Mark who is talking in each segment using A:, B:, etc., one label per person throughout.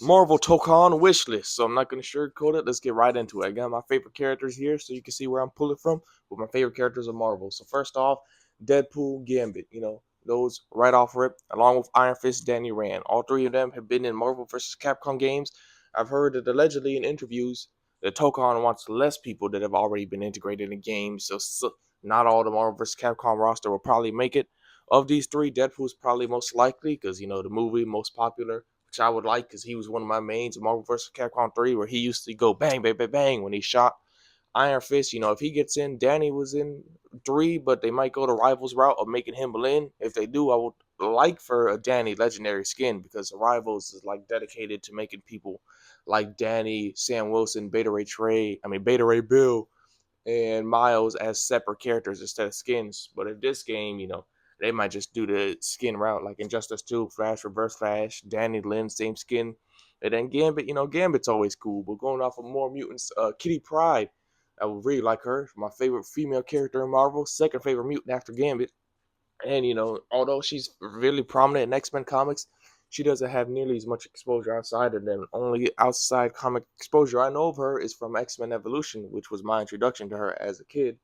A: Marvel Tokon Wishlist. So I'm not going to sugarcoat it. Let's get right into it. I got my favorite characters here so you can see where I'm pulling from. But my favorite characters are Marvel. So first off, Deadpool, Gambit. Those right off rip, along with Iron Fist, Danny Rand. All three of them have been in Marvel vs. Capcom games. I've heard that allegedly in interviews that Tokon wants less people that have already been integrated in games. So not all the Marvel vs. Capcom roster will probably make it. Of these three, Deadpool's probably most likely because, the movie most popular, which I would like because he was one of my mains in Marvel vs. Capcom 3, where he used to go bang, bang, bang, bang when he shot. Iron Fist, if he gets in, Danny was in 3, but they might go the Rivals route of making him in. If they do, I would like for a Danny legendary skin because the Rivals is like dedicated to making people like Danny, Sam Wilson, Beta Ray Bill, and Miles as separate characters instead of skins. But if this game, they might just do the skin route, like Injustice 2, Flash, Reverse Flash, Danny Lynn, same skin. And then Gambit, Gambit's always cool. But going off of more mutants, Kitty Pryde, I would really like her. My favorite female character in Marvel, second favorite mutant after Gambit. And although she's really prominent in X Men comics, she doesn't have nearly as much exposure outside of them. Only outside comic exposure I know of her is from X Men Evolution, which was my introduction to her as a kid,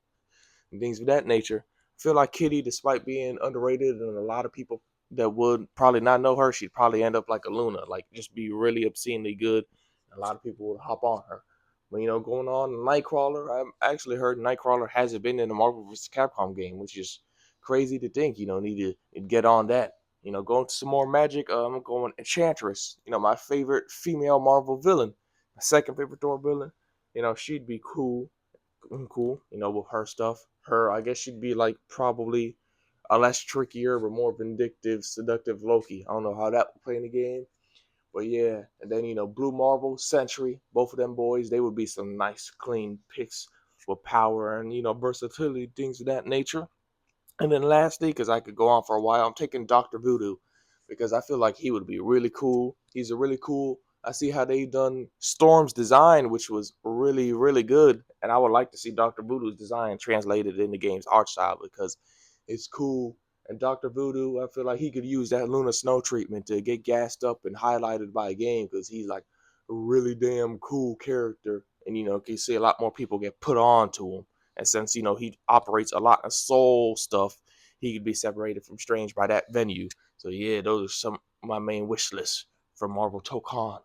A: and things of that nature. I feel like Kitty, despite being underrated and a lot of people that would probably not know her, she'd probably end up like a Luna, like just be really obscenely good. A lot of people would hop on her. But going on Nightcrawler, I actually heard Nightcrawler hasn't been in the Marvel vs. Capcom game, which is crazy to think. Need to get on that. Going to some more magic. I'm going Enchantress. My favorite female Marvel villain. My second favorite Thor villain. She'd be cool, with her stuff. I guess she'd be like probably a less trickier but more vindictive, seductive Loki. I don't know how that would play in the game. But yeah, and then Blue Marvel, Sentry, both of them boys, they would be some nice, clean picks with power and versatility, things of that nature. And then lastly, because I could go on for a while, I'm taking Doctor Voodoo because I feel like he would be really cool. He's a really cool. I see how they done Storm's design, which was really, really good, and I would like to see Doctor Voodoo's design translated in the game's art style because it's cool. And Doctor Voodoo, I feel like he could use that Luna Snow treatment to get gassed up and highlighted by a game because he's like a really damn cool character, and you see a lot more people get put on to him. And since he operates a lot of soul stuff, he could be separated from Strange by that venue. So yeah, those are some of my main wish lists for Marvel Tokon.